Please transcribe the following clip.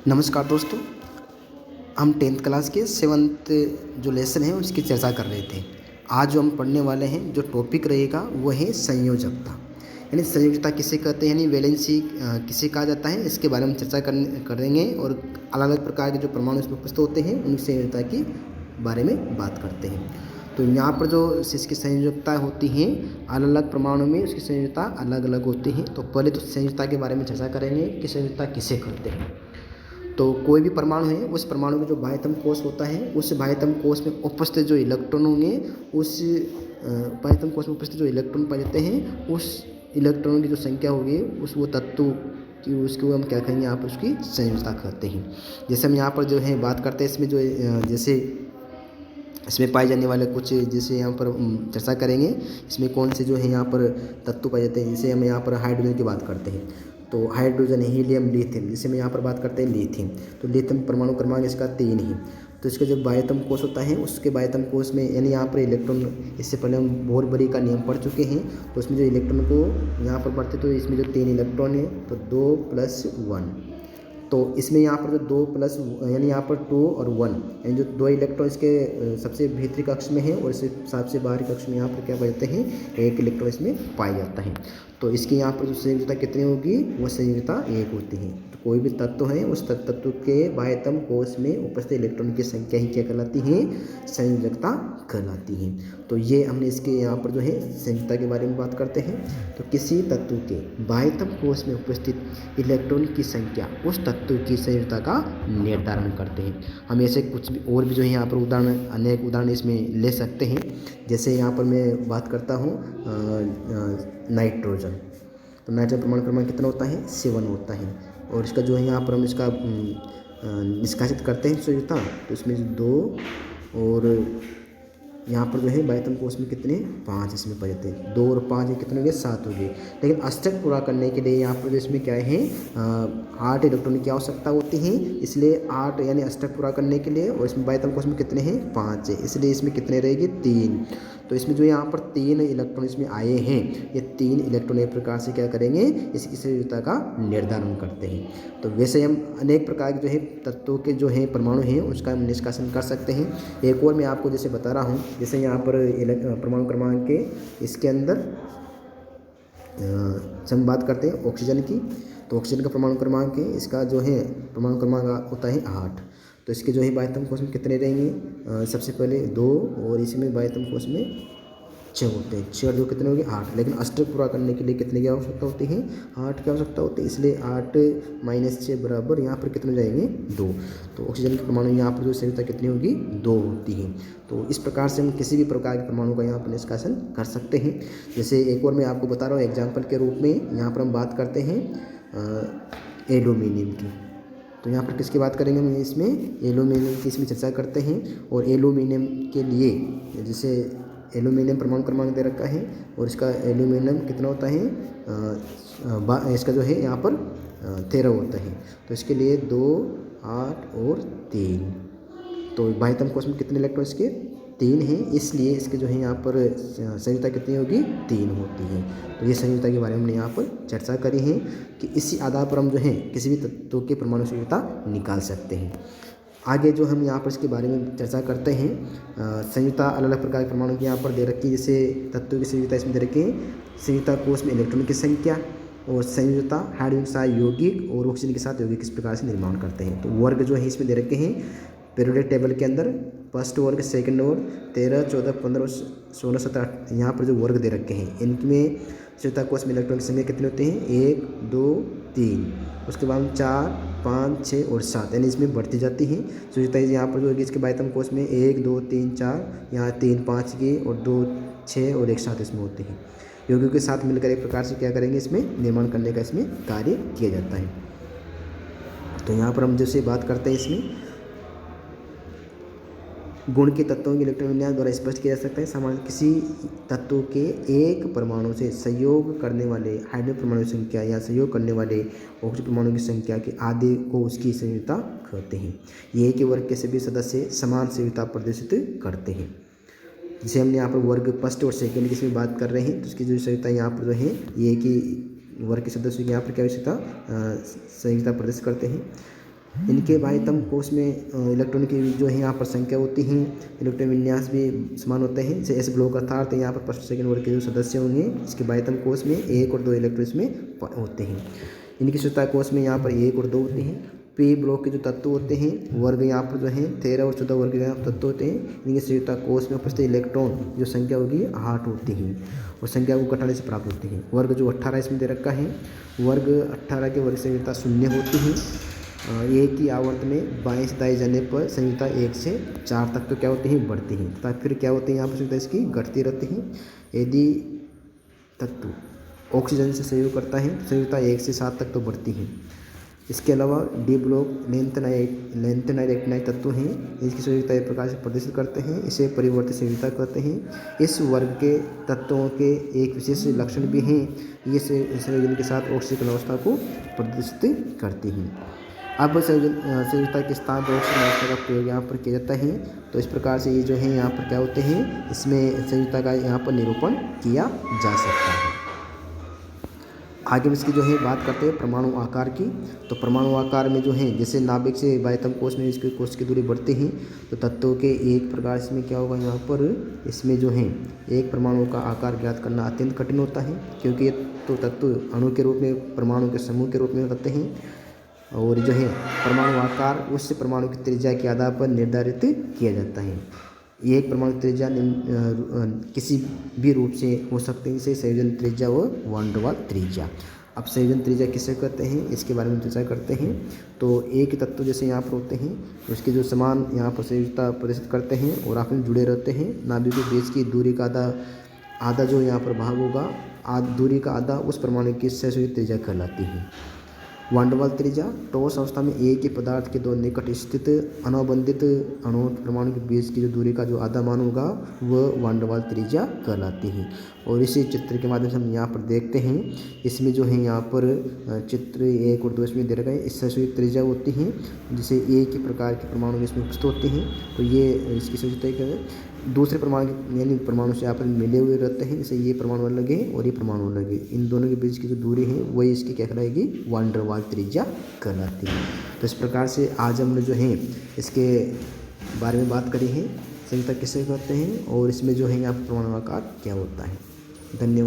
नमस्कार दोस्तों। हम 10th क्लास के 7th जो लेसन है उसकी चर्चा कर रहे थे। आज जो हम पढ़ने वाले हैं जो टॉपिक रहेगा वो है संयोजकता। यानी संयोजकता किसे कहते हैं, यानी वैलेंसी किसे कहा जाता है, इसके बारे में चर्चा करेंगे और अलग अलग प्रकार के जो परमाणु इसमें उपस्थित होते हैं उनकी संयोजकता के बारे में बात करते हैं। तो यहाँ पर जो इसकी संयोजकता होती हैं अलग अलग परमाणु में उसकी संयोजकता अलग अलग होती है। तो पहले तो संयोजकता के बारे में चर्चा करेंगे कि संयोजकता किसे कहते हैं। तो कोई भी परमाणु है उस परमाणु का जो बाह्यतम कोश होता है उस बाह्यतम कोश में उपस्थित जो इलेक्ट्रॉन होंगे उस बाह्यतम कोश में उपस्थित जो इलेक्ट्रॉन पाए जाते हैं उस इलेक्ट्रॉन की जो संख्या होगी उस वो तत्व कि उसको हम क्या कहेंगे, यहाँ पर उसकी संयोजकता कहते हैं। जैसे हम यहाँ पर जो है बात करते हैं इसमें जो जैसे इसमें पाए जाने वाले कुछ जैसे यहाँ पर चर्चा करेंगे। इसमें कौन से जो है यहाँ पर तत्व पाए जाते हैं। जैसे हम यहाँ पर हाइड्रोजन की बात करते हैं तो हाइड्रोजन, हीलियम, लिथियम। जैसे हम यहाँ पर बात करते हैं लिथियम, तो लिथियम परमाणु क्रमांक इसका 3 है। तो इसका जो बाह्यतम कोश होता है उसके बाह्यतम कोश में यानी यहाँ पर इलेक्ट्रॉन, इससे पहले हम बोर बरी का नियम पढ़ चुके हैं। तो उसमें जो इलेक्ट्रॉन को यहाँ पर पढ़ते तो इसमें जो 3 इलेक्ट्रॉन है तो 2+1। तो इसमें यहाँ पर जो 2+ यानी यहाँ पर 2 और 1 यानी जो 2 इलेक्ट्रॉन इसके सबसे भीतरी कक्ष में है और इससे सबसे बाहरी कक्ष में यहाँ पर क्या पाए जाते हैं, 1 इलेक्ट्रॉन इसमें पाया जाता है। तो इसकी यहाँ पर जो संयोजकता कितनी होगी, वो संयोजकता 1 होती है। तो कोई भी तत्व है उस तत्व के बाह्यतम कोश में उपस्थित इलेक्ट्रॉन की संख्या ही क्या कहलाती है, संयोजकता कहलाती है। तो ये हमने इसके यहाँ पर जो है संयोजकता के बारे में बात करते हैं। तो किसी तत्व के बाह्यतम कोश में उपस्थित इलेक्ट्रॉन की संख्या उस तत्व की संयोजकता का निर्धारण करते हैं। हम ऐसे कुछ भी और भी जो है यहाँ पर उदाहरण, अनेक उदाहरण इसमें ले सकते हैं। जैसे यहाँ पर मैं बात करता हूँ नाइट्रोजन। तो नाइट्रोजन परमाणु क्रमांक कितना होता है, 7 होता है। और इसका जो है यहाँ पर हम इसका निष्कासित करते हैं संयोजकता, तो इसमें 2 और यहाँ पर जो है बाह्यतम कोश में कितने, 5 इसमें पाए जाते हैं। 2 और 5 कितने हो गए, 7 हो गए। लेकिन अष्टक पूरा करने के लिए यहाँ पर जो इसमें क्या है 8 इलेक्ट्रॉन की आवश्यकता होती है। इसलिए 8 यानी अष्टक पूरा करने के लिए, और इसमें बाह्यतम कोश में कितने हैं, 5 है, इसलिए इसमें कितने रहेंगे, 3। तो इसमें जो यहाँ पर 3 इलेक्ट्रॉन इसमें आए हैं, ये 3 इलेक्ट्रॉन एक प्रकार से क्या करेंगे, इसकी संयोजकता का निर्धारण करते हैं। तो वैसे हम अनेक प्रकार के जो है तत्वों के जो है परमाणु हैं उसका हम निष्कासन कर सकते हैं। एक और मैं आपको जैसे बता रहा हूँ, जैसे यहाँ पर परमाणु क्रमांक के इसके अंदर हम बात करते हैं ऑक्सीजन की। तो ऑक्सीजन का परमाणु क्रमांक है, इसका जो है परमाणु क्रमांक होता है 8। तो इसके जो है बाह्यतम कोश में कितने रहेंगे, सबसे पहले 2 और इसमें बाह्यतम कोश में 6 होते हैं। 6 और 2 कितने हो गए, 8। लेकिन अष्टक पूरा करने के लिए कितने की आवश्यकता होती है, 8 की आवश्यकता होती है। इसलिए 8 - 6 बराबर यहाँ पर कितने जाएंगे, 2। तो ऑक्सीजन के परमाणु यहाँ पर जो संयोजकता कितनी होगी, 2 होती है। तो इस प्रकार से हम किसी भी प्रकार के परमाणु का यहाँ पर निष्कासन कर सकते हैं। जैसे एक और मैं आपको बता रहा हूँ एग्जाम्पल के रूप में, यहाँ पर हम बात करते हैं एल्यूमिनियम की। तो यहाँ पर किसकी बात करेंगे, हम इसमें एल्यूमिनियम की इसमें चर्चा करते हैं। और एल्यूमिनियम के लिए जैसे एल्यूमिनियम परमाणु क्रमांक दे रखा है और इसका एल्यूमिनियम कितना होता है, इसका जो है यहाँ पर 13 होता है। तो इसके लिए 2, 8 और 3। तो बाह्यतम कोश में कितने इलेक्ट्रॉन इसके, 3 हैं, इसलिए इसके जो है यहाँ पर संयोजकता कितनी होगी, 3 होती है। तो ये संयोजकता के बारे में हमने यहाँ पर चर्चा करी है कि इसी आधार पर हम जो है किसी भी तत्व के परमाणु संयोजकता निकाल सकते हैं। आगे जो हम यहाँ पर इसके बारे में चर्चा करते हैं, संयोजकता अलग अलग प्रकार के परमाणु की यहाँ पर दे रखी है। जैसे तत्व की संयोजकता इसमें दे रखी है, संयोजकता कोश में इलेक्ट्रॉन की संख्या और संयोजकता हाइड्रोजन के साथ यौगिक और ऑक्सीजन के साथ यौगिक किस प्रकार से निर्माण करते हैं। तो वर्ग जो है इसमें दे रखे हैं पीरियोडिक टेबल के अंदर, फर्स्ट वर्ग, सेकंड वर्ग, 13, 14, 15, 16, 17 यहाँ पर जो वर्ग दे रखे हैं इनमें संयोजकता कोश में इलेक्ट्रॉन की संख्या कितने होते हैं, 1, 2, 3। उसके बाद 4, 5, 6 और 7 यानी इसमें बढ़ती जाती है संयोजकता। यहाँ पर जो है इसके बाह्यतम कोश में 1, 2, 3, 4, यहाँ 3, 5 की और 2, 6 और 1 7 इसमें होते हैं। यौगिकों के साथ मिलकर एक प्रकार से क्या करेंगे, इसमें निर्माण करने का इसमें कार्य किया जाता है। तो यहाँ पर हम जैसे बात करते हैं इसमें गुण के तत्वों के इलेक्ट्रॉन विन्यास द्वारा स्पष्ट किया जा सकता है। सामान्य किसी तत्व के एक परमाणु से संयोग करने वाले हाइड्रोजन परमाणु की संख्या या संयोग करने वाले ऑक्सीजन परमाणु की संख्या के आधे को उसकी संयोजकता कहते हैं। ये एक ही वर्ग के सभी सदस्य समान संयोजकता प्रदर्शित करते हैं। जैसे हमने यहाँ पर वर्ग फर्स्ट और सेकेंड की इसमें बात कर रहे हैं, तो इसकी जो संयोजकता यहाँ पर जो है ये एक ही वर्ग के सदस्यों की यहाँ पर क्या संयोजकता प्रदर्शित करते हैं। इनके बाह्यतम कोश में इलेक्ट्रॉन की जो है यहाँ पर संख्या होती है, इलेक्ट्रॉन विन्यास भी समान होते हैं। जैसे एस ब्लॉक अर्थात यहाँ पर फर्स्ट सेकंड वर्ग के जो सदस्य होंगे इसके बाह्यतम कोश में 1 और 2 इलेक्ट्रॉन इसमें होते हैं। इनकी संयुक्ता कोश में यहाँ पर 1 और 2 होते हैं। पी ब्लॉक के जो तत्व होते हैं वर्ग यहाँ पर जो है 13 और 14 वर्ग यहाँ पर तत्व होते हैं। इनकी संयुक्ता कोश में उपस्थित इलेक्ट्रॉन जो संख्या होगी 8 होती है और संख्या को घटाने से प्राप्त होती है। वर्ग जो 18 इसमें दे रखा है, वर्ग 18 के वर्ग संयुक्ता 0 होती है। एक ही आवर्त में बाएं से दाएं जाने पर संयुक्ता 1 से 4 तक तो क्या होती है, बढ़ती हैं तथा फिर क्या होती है यहाँ पर संयुक्ता इसकी घटती रहती है। यदि तत्व ऑक्सीजन से सहयोग करता है तो संयुक्ता 1 से 7 तक तो बढ़ती है। इसके अलावा डी ब्लॉक लैंथेनाइड एक्टिनाइड तत्व हैं, इसकी संयुक्ता एक प्रकार से प्रदर्शित करते हैं, इसे परिवर्तित संयुक्ता कहते हैं। इस वर्ग के तत्वों के एक विशेष लक्षण भी हैं, ये संयोजन के साथ ऑक्सीजन अवस्था को प्रदर्शित करती हैं। अब संयुक्ता के स्थान पर ऑक्सीजन अवस्था का प्रयोग यहाँ पर किया जाता है। तो इस प्रकार से ये जो है यहाँ पर क्या होते हैं, इसमें संयुक्ता का यहाँ पर निरूपण किया जा सकता है। आगे में इसकी जो है बात करते हैं परमाणु आकार की। तो परमाणु आकार में जो है जैसे नाभिक से बाह्यतम कोश में इसके कोश की दूरी बढ़ती है तो तत्वों के एक प्रकार इसमें क्या होगा, यहाँ पर इसमें जो है एक परमाणु का आकार ज्ञात करना अत्यंत कठिन होता है, क्योंकि ये तो तत्व अणु के रूप में परमाणु के समूह के रूप में रहते हैं और जो है परमाणु आकार उस परमाणु की त्रिज्या के आधार पर निर्धारित किया जाता है। एक परमाणु त्रिज्या किसी भी रूप से हो सकते हैं, जैसे संयोजन त्रिज्या व वान डेर वाल्स त्रिज्या। अब संयोजन त्रिज्या किसे कहते हैं इसके बारे में चर्चा करते हैं। तो एक तत्व जैसे यहाँ पर होते हैं उसके जो समान यहाँ पर संयोजकता प्रदर्शित करते हैं और आपस में जुड़े रहते हैं। नाभिक के बीच की दूरी का आधा जो यहाँ पर भाग होगा, दूरी का आधा उस परमाणु की सहसंयोजक त्रिज्या कहलाती है। वान डेर वाल्स त्रिज्या ठोस अवस्था में एक ही पदार्थ के दो निकट स्थित अनवबंधित अणु परमाणु के बीच की जो दूरी का जो आधा मान होगा वह वान डेर वाल्स त्रिज्या कहलाती है। और इसी चित्र के माध्यम से हम यहाँ पर देखते हैं, इसमें जो है यहाँ पर चित्र 1 और 2 इसमें दे रखे हैं। इस सहसंयोजक त्रिज्या होती हैं जिसे एक ही प्रकार के परमाणु इसमें उपस्थित होते हैं। तो ये इसकी सहसंयोजकता दूसरे परमाणु यानी परमाणु से आपस में मिले हुए रहते हैं, जैसे ये परमाणु अलग है और ये परमाणु अलग है। इन दोनों के बीच की जो दूरी है वही इसकी क्या कहलाएगी, वान डेर वाल्स त्रिज्या कहलाती है। तो इस प्रकार से आज हमने जो है इसके बारे में बात करी है, संयुक्ता किसे कहते हैं और इसमें जो है यहाँ पर परमाणु आकार क्या होता है। धन्यवाद।